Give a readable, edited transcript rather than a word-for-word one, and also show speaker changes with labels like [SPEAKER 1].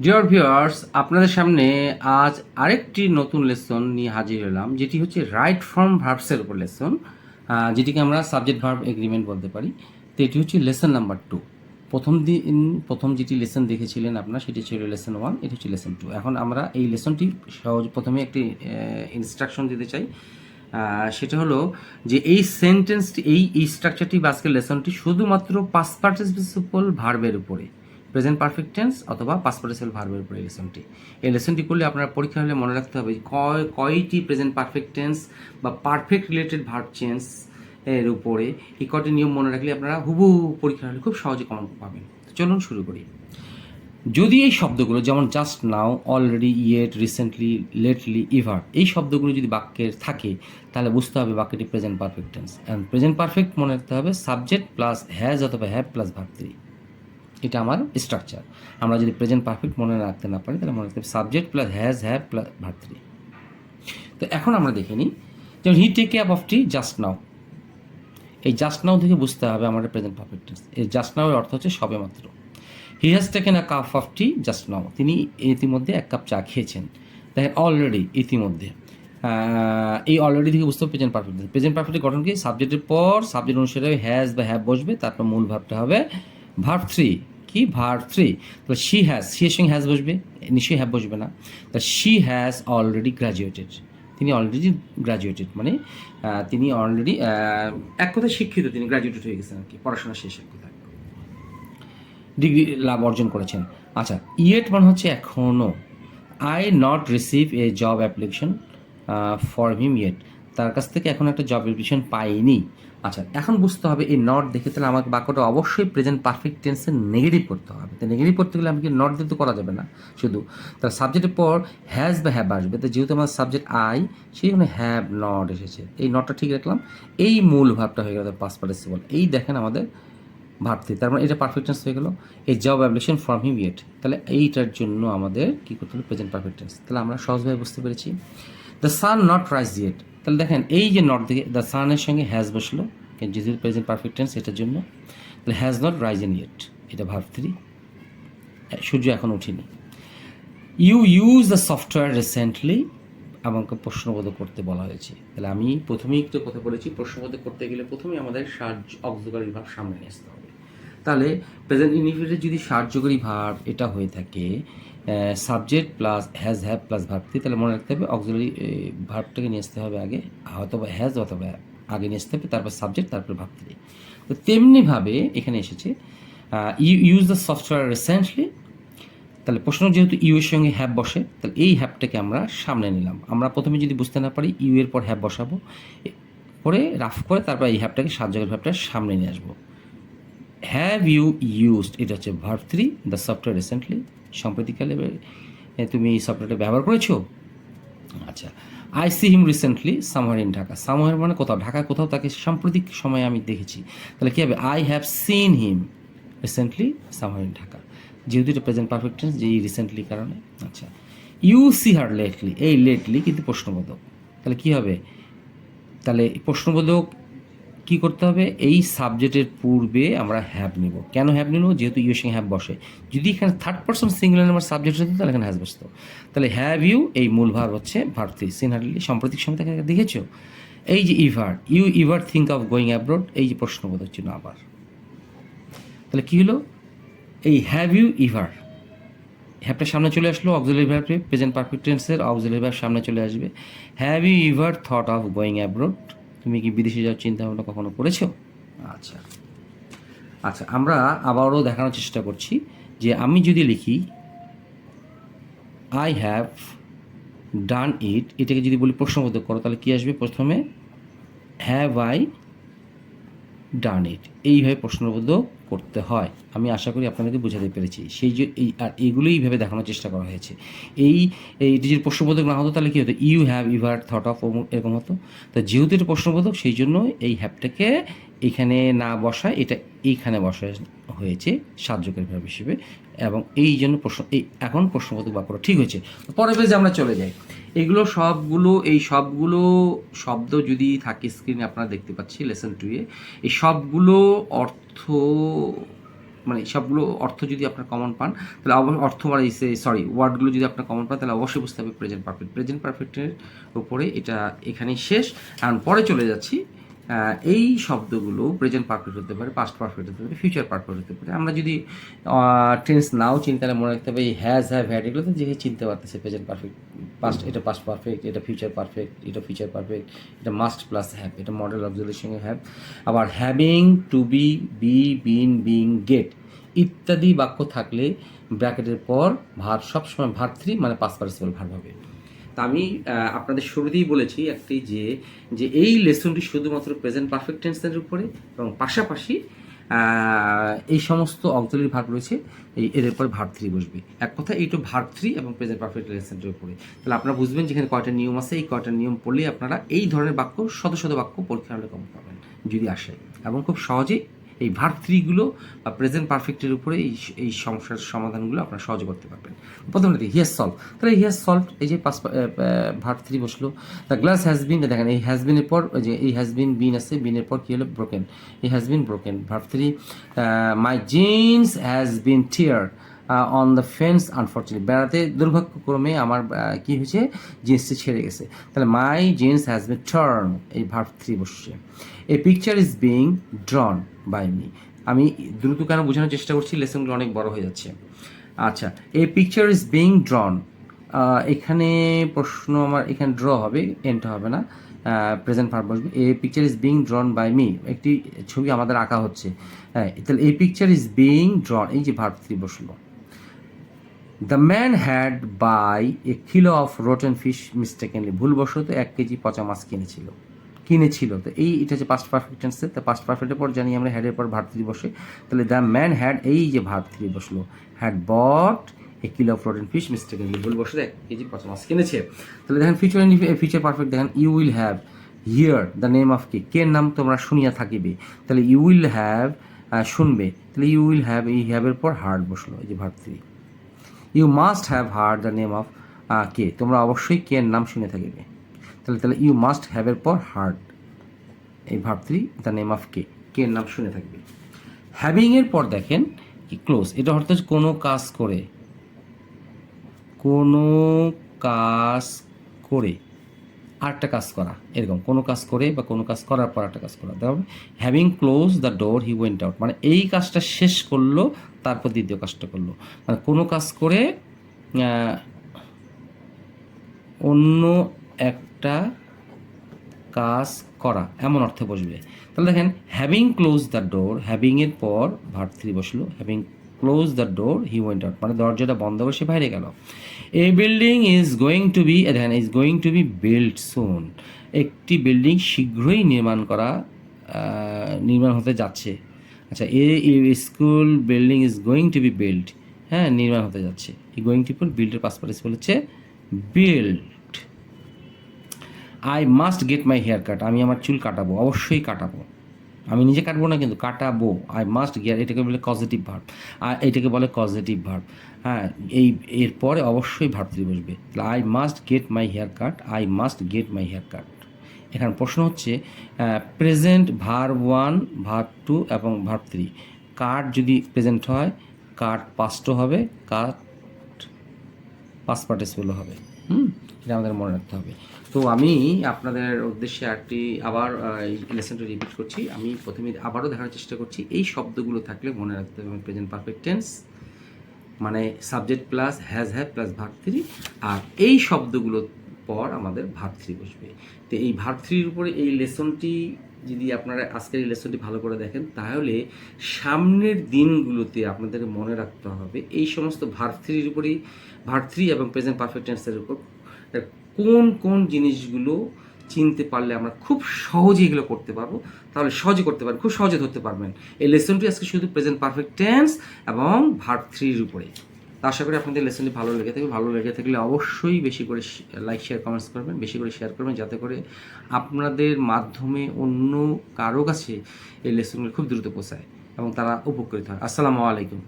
[SPEAKER 1] Dear viewers, আপনাদের সামনে আজ আরেকটি নতুন লেসন নিয়ে হাজির হলাম, যেটি হচ্ছে রাইট ফর্ম ভার্বসের উপর লেসন, যেটিকে আমরা সাবজেক্ট ভার্ব এগ্রিমেন্ট বলতে পারি। তো এটি হচ্ছে লেসন নাম্বার 2। প্রথম যেটি লেসন দেখেছিলেন আপনারা, সেটি ছিল লেসন 1, এটি হচ্ছে লেসন 2। এখন আমরা এই লেসনটি প্রথমে একটি ইনস্ট্রাকশন দিতে চাই। সেটা হলো যে এই সেন্টেন্সটি, এই স্ট্রাকচারটি বা আজকের লেসনটি শুধুমাত্র পাস্ট পার্টিসিপল ভার্বের উপরে, প্রেজেন্ট পারফেক্ট টেন্স অথবা পাস্ট পার্টিসিপল ভার্বের উপরে এই লেসনটি করলে আপনারা পরীক্ষা হলে মনে রাখতে হবে কয়টি প্রেজেন্ট পারফেক্ট টেন্স বা পারফেক্ট রিলেটেড ভার্ব চেঞ্জ এর উপরে। এই কয়টি নিয়ম মনে রাখলে আপনারা পরীক্ষা হলে খুব সহজে কমন পাবেন। চলুন শুরু করি। যদি এই শব্দগুলো যেমন just now, already, yet, recently, lately, ever, এই শব্দগুলো যদি বাক্যের থাকে তাহলে বুঝতে হবে বাক্যটি present perfect tense. And present perfect মনে রাখতে হবে সাবজেক্ট প্লাস হ্যাজ অথবা হ্যাভ প্লাস ভার্ব 3। এটা আমার স্ট্রাকচার। আমরা যদি প্রেজেন্ট পারফেক্ট মনে রাখতে না পারি তাহলে মনে রাখতে হবে subject plus has, have plus verb 3। তো এখন আমরা দেখে নিই, যেমন he take care of tea just now. এই জাস্ট নাও থেকে বুঝতে হবে আমাদের প্রেজেন্ট পারফেক্ট টেন্স। এই জাস্ট নাও এর অর্থ হচ্ছে সবে মাত্র। He has taken a cup of tea just now, তিনি ইতিমধ্যে এক কাপ চা খেয়েছেন। দেখেন অলরেডি, ইতিমধ্যে, এই অলরেডি থেকে বুঝতে হবে প্রেজেন্ট পারফেক্ট। প্রেজেন্ট পারফেক্টের গঠন কি? সাবজেক্টের পর সাবজেক্ট অনুসারে হ্যাজ বা হ্যাভ বসবে, তারপর মূল ভাবটা হবে ভার্ব 3। কি? ভার্ব 3। তাহলে শি হ্যাজ, সি এর সঙ্গে হ্যাজ বসবে, নিশ্চয়ই হ্যাভ বসবে না। তা শি হ্যাজ অলরেডি গ্র্যাজুয়েটেড, তিনি অলরেডি গ্র্যাজুয়েটেড, মানে তিনি অলরেডি এক কথায় শিক্ষিত, তিনি গ্র্যাজুয়েটেড হয়ে গেছেন আর কি, পড়াশোনা শেষের কথায় ডিগ্রি লাভ অর্জন করেছেন। আচ্ছা, ইয়েট মানে হচ্ছে এখনও। I not receive a job application for him yet, তার কাছ থেকে এখন একটা জব অ্যাপ্লিকেশন পাইনি। আচ্ছা, এখন বুঝতে হবে এই নট দেখে তাহলে আমাকে বাক্যটা অবশ্যই প্রেজেন্ট পারফেক্ট টেন্সে নেগেটিভ করতে হবে। তো নেগেটিভ করতে গেলে আমাকে নট দিতে করা যাবে না শুধু, তার সাবজেক্টের পর হ্যাজ বা হ্যাভ আসবে। তো যেহেতু আমার সাবজেক্ট আই, সেই জন্য হ্যাভ নট এসেছে, এই নটটা ঠিক রাখলাম। এই মূল ভাবটা হয়ে গেল পাস্ট পার্টিসিপল। এই দেখেন আমাদের ভার্ব 3, তার মানে এটা পারফেক্ট টেন্স হয়ে গেল। এই job application from him yet, তাহলে এইটার জন্য আমাদের কী করতে হবে? Present perfect tense. তাহলে আমরা সহজভাবে বুঝতে পেরেছি। The sun not rise yet, তাহলে দেখেন এই যে নট দিকে দ্য সানের সঙ্গে হ্যাজ বসলো, যেহেতু প্রেজেন্ট পারফেক্ট টেন্স এটার জন্য, তাহলে has not risen yet, এটা ভার্ব 3। সূর্য এখন উঠিনি। You use the software recently, আমাকে প্রশ্নবোধক করতে বলা হয়েছে। তাহলে আমি প্রথমেই একটু কথা বলেছি, প্রশ্নবোধক করতে গেলে প্রথমেই আমাদের অক্সিলারি ভার্ব সামনে নিয়ে আসতে হবে। তাহলে প্রেজেন্ট ইনডিফিনিটের যদি সাহায্যকারী ভার্ব এটা হয়ে থাকে subject plus has, have plus verb 3, তাহলে মনে রাখতে হবে অক্সিলারি ভার্বটাকে নিয়ে আসতে হবে আগে, অথবা হ্যাজ অথবা আগে নিয়ে আসতে হবে, তারপর সাবজেক্ট, তারপর ভার্ব 3। তো তেমনিভাবে এখানে এসেছে you use the software recently, তাহলে প্রশ্ন যেহেতু ইউ এর সঙ্গে হ্যাভ বসে, তাহলে এই হ্যাভটাকে আমরা সামনে নিলাম। আমরা প্রথমে যদি বুঝতে না পারি ইউ এর পর হ্যাভ বসাবো, পরে রাফ করে তারপর এই হ্যাভটাকে সাহায্যকারী ভার্বটা সামনে নিয়ে আসবো। হ্যাভ ইউ ইউজড, এটা হচ্ছে ভার্ব 3, দ্য সফটওয়্যার রিসেন্টলি, সম্প্রতিকালে তুমি এই সফটওয়্যারটা ব্যবহার করেছো। আচ্ছা, I see him recently সামহার in Dhaka, সামহার মানে কোথাও, ঢাকা কোথাও তাকে সাম্প্রতিক সময়ে আমি দেখেছি। তাহলে কী হবে? I have seen him recently সামহার in Dhaka, যেহেতু এটা প্রেজেন্ট পারফেক্ট টেন্স, যে এই রিসেন্টলি কারণে। আচ্ছা, ইউ সি হার লেটলি, এই লেটলি কিন্তু প্রশ্নবোধক, তাহলে কী হবে? তাহলে প্রশ্নবোধক কী করতে হবে? এই সাবজেক্টের পূর্বে আমরা হ্যাভ নিব। কেন হ্যাভ নিব? যেহেতু ইউর সঙ্গে হ্যাভ বসে। যদি এখানে third person singular number subject হতো তাহলে এখানে হ্যাজ বসতো। তাহলে হ্যাভ ইউ এই মূল ভার্ব হচ্ছে ভার্ব 3, সিন হার্ডলি, সাম্প্রতিক সময় তাকে দেখেছো। এই যে ever, you ever think of going abroad, এই যে প্রশ্নবোধক চিহ্ন আবার। তাহলে কী হলো? এই হ্যাভ ইউ ইভার, হ্যাভটা সামনে চলে আসলো, অক্সিলারি ভার্বে, প্রেজেন্ট পারফেক্ট টেন্সের অক্সিলারি ভার্ব সামনে চলে আসবে। Have you ever thought of going abroad, তুমি কি বিদেশে যাওয়ার চিন্তা ভাবনা কখনো করেছো? আচ্ছা আচ্ছা, আমরা আবারও দেখানোর চেষ্টা করছি যে আমি যদি লিখি আই হ্যাভ ডান ইট, এটাকে যদি বলি প্রশ্নবোধক করো, তাহলে কী আসবে? প্রথমে হ্যাভ আই ডান ইট, এইভাবে প্রশ্নবোধক করতে হয়। আমি আশা করি আপনাদেরকে বোঝাতে পেরেছি। সেই যে এইগুলোই এইভাবে দেখানোর চেষ্টা করা হয়েছে। এইটি যদি প্রশ্নবোধক না হতো তাহলে কী হতো? You have ever thought of, এরকম হতো। তো যেহেতু এটা প্রশ্নবোধক, সেই জন্য এই হ্যাভটাকে এখানে না বসায় এটা এইখানে বসা হয়েছে সাহায্যকারী ভার্ব হিসেবে, এবং এই জন্য এখন প্রশ্নবোধক বাক্যটা ঠিক হয়েছে। পরের পেজে আমরা চলে যাই। এই সবগুলো শব্দ যদি থাকে স্ক্রিনে আপনারা দেখতে পাচ্ছি লেসন 2-এ, এই সবগুলো অর্থ মানে সবগুলো অর্থ যদি আপনার কমন পান তাহলে অর্থ মানে ওয়ার্ডগুলো যদি আপনার কমন পান তাহলে অবশ্যই বুঝতে হবে প্রেজেন্ট পারফেক্ট। প্রেজেন্ট পারফেক্টের উপরে এটা এখানেই শেষ। আর পরে চলে যাচ্ছি, এই শব্দগুলো প্রেজেন্ট পারফেক্ট হতে পারে, পাস্ট পারফেক্ট হতে পারে, ফিউচার পারফেক্ট হতে পারে। আমরা যদি টেন্স নাও চিনি তাহলে মনে রাখতে হবে এই হ্যাজ, হ্যাভ, হ্যাড এগুলো তো যে চিনতে পারতেছে প্রেজেন্ট পারফেক্ট। পাস্ট এটা পাস্ট পারফেক্ট, এটা ফিউচার পারফেক্ট, এটা ফিউচার পারফেক্ট, এটা মাস্ট প্লাস হ্যাভ, এটা মডেল অক্সিলারির সঙ্গে হ্যাভ। আবার হ্যাভিং, টু বি, বিন, বিং, গেট ইত্যাদি বাক্য থাকলে ব্র্যাকেটের পর ভার্ব সবসময় ভার্ব 3 মানে পাস্ট পার্টিসিপল ভার্ব হবে। তা আমি আপনাদের শুরুতেই বলেছি একটি যে এই লেসনটি শুধুমাত্র প্রেজেন্ট পারফেক্ট টেন্সের উপরে এবং পাশাপাশি এই সমস্ত অক্সিলারি ভার্ব রয়েছে এদের পরে ভার্ব 3 বসবে। এক কথা এইটা ভার্ব 3 এবং প্রেজেন্ট পারফেক্ট লেসনের উপরে। তাহলে আপনারা বুঝবেন যেখানে কয়টা নিয়ম আছে, এই কয়টা নিয়ম পড়লে আপনারা এই ধরনের বাক্য শত শত বাক্য পরীক্ষা হলে কম পাবেন যদি আসে, এবং খুব সহজেই এই ভার্ব 3গুলো বা প্রেজেন্ট পারফেক্টের উপরে এই সমস্যার সমাধানগুলো আপনারা সহজে করতে পারবেন। প্রথমে হি হ্যাজ সলভ, তাহলে হি হ্যাজ সলভ এই যে ভার্ব 3 বসলো। দ্য গ্লাস হ্যাজ বিন, দেখেন এই হ্যাজ বিনের পর ওই যে এই হ্যাজ বিন, বিন আছে, বিনের পর কী হলো ব্রোকেন, এই has been broken verb 3। My jeans has been tear on the fence unfortunately, বেড়াতে দুর্ভাগ্যক্রমে আমার কী হয়েছে, জিন্সটি ছেড়ে গেছে। তাহলে my jeans has been torn, এই ভার্ব 3 বসছে। A picture is being drawn by me, আমি দ্রুত কেন বোঝানোর চেষ্টা করছি, লেসনগুলো অনেক বড় হয়ে যাচ্ছে। আচ্ছা, এ পিকচার ইজ বিং ড্রন, এখানে প্রশ্ন আমার এখানে ড্র হবে, এন্ড হবে না, প্রেজেন্ট ভার্ব বসবে। A picture is being drawn by me, একটি ছবি আমাদের আঁকা হচ্ছে, হ্যাঁ, তাহলে a picture is being drawn, এই যে ভার্ব 3 বসলো। The man had buy a kilo of rotten fish mistakenly, ভুলবশত 1 কেজি পচা মাছ কিনেছিল। তো এটা হচ্ছে পাস্ট পারফেক্ট টেন্সে। তো পাস্ট পারফেক্টের পর জানি আমরা হ্যাডের পর ভার্ব 3 বসে, তাহলে দ্য ম্যান হ্যাড, এই যে ভার্ব 3 বসলো, had bought a kilo of rotten fish mistakenly, ভুলবশত 1 কেজি পচা মাছ কিনেছে। তাহলে দেখেন ফিউচার পারফেক্ট, দেখেন you will have hear the name of কে নাম তোমরা শুনিয়া থাকিবে, তাহলে ইউ উইল হ্যাভ শুনবে, তাহলে ইউ উইল হ্যাভ, এই হ্যাভের পর হার্ড বসলো, এই যে verb 3। You must have heard the name of কে, তোমরা অবশ্যই কে নাম শুনে থাকিবে, তাহলে ইউ মাস্ট হ্যাভের পর হার্ড, এই ভার্ব 3 দ্য নেম অফ কে নাম শুনে থাকবে। হ্যাভিং এর পর দেখেন কি ক্লোজ, এটা অর্থাৎ কোনো কাজ করে আরেকটা কাজ করা, এরকম কোনো কাজ করে বা কোনো কাজ করার পর একটা কাজ করা। তাহলে having close the door he went out, মানে এই কাজটা শেষ করলো তারপর দ্বিতীয় কাজটা করলো, মানে কোনো কাজ করে অন্য একটা কাজ করা এমন অর্থে বসবে। তাহলে দেখেন having close the door, having এর পর ভার্ব 3 বসলো, having close the door he went out, মানে দরজাটা বন্ধ করে সে বাইরে গেল। A building is going to be, দেখেন is going to be build soon, একটি বিল্ডিং শীঘ্রই নির্মাণ হতে যাচ্ছে। আচ্ছা, a school building is going to be build, হ্যাঁ নির্মাণ হতে যাচ্ছে। এই গোয়িং টু পর বিল্ডের পাস্ট পার্টিসিপল হচ্ছে build. I must get my hair cut, আমি আমার চুল কাটাবো, অবশ্যই কাটাবো, আমি নিজে কাটবো না কিন্তু কাটাবো। আই মাস্ট গেট, এটাকে বলে পজিটিভ ভার্ব, আর এটাকে বলে পজিটিভ ভার্ব, হ্যাঁ এরপরে অবশ্যই ভার্ব 3 বসবে। I must get my hair cut, I must get my hair cut. এখানে প্রশ্ন হচ্ছে প্রেজেন্ট ভার্ব 1, ভার্ব 2 এবং ভার্ব 3, কাট যদি প্রেজেন্ট হয় কাট পাস্টও হবে, কাট পাস্ট পার্টিসিপল হবে। এটা আমাদের মনে রাখতে হবে। তো আমি আপনাদের উদ্দেশ্যে আবার এই লেসনটা রিপিট করছি। আমি প্রথমে আবারও দেখানোর চেষ্টা করছি, এই শব্দগুলো থাকলে মনে রাখতে হবে প্রেজেন্ট পারফেক্ট টেন্স মানে subject plus have plus verb 3, আর এই শব্দগুলোর পর আমাদের ভার্ব 3 বসবে। তো এই ভার্ব 3-র উপরে এই লেসনটি যদি আপনারা আজকের এই লেসনটি ভালো করে দেখেন তাহলে সামনের দিনগুলোতে আপনাদের মনে রাখতে হবে এই সমস্ত ভার্ব 3-র উপরেই, ভার্ব 3 এবং প্রেজেন্ট পারফেক্ট টেন্সের উপর কোন জিনিসগুলো চিনতে পারলে আমরা খুব সহজে এগুলো করতে পারবো, তাহলে সহজে করতে পারবেন, খুব সহজে ধরতে পারবেন। এই লেসনটি আজকে শুধু প্রেজেন্ট পারফেক্ট টেন্স এবং ভার্ব 3-র উপরে। তা আশা করি আপনাদের লেসনটি ভালো লেগে থাকলে অবশ্যই বেশি করে লাইক শেয়ার কমেন্টস করবেন, বেশি করে শেয়ার করবেন, যাতে করে আপনাদের মাধ্যমে অন্য কারো কাছে এই লেসনগুলো খুব দ্রুত পৌঁছায় এবং তারা উপকৃত হয়। আসসালামু আলাইকুম।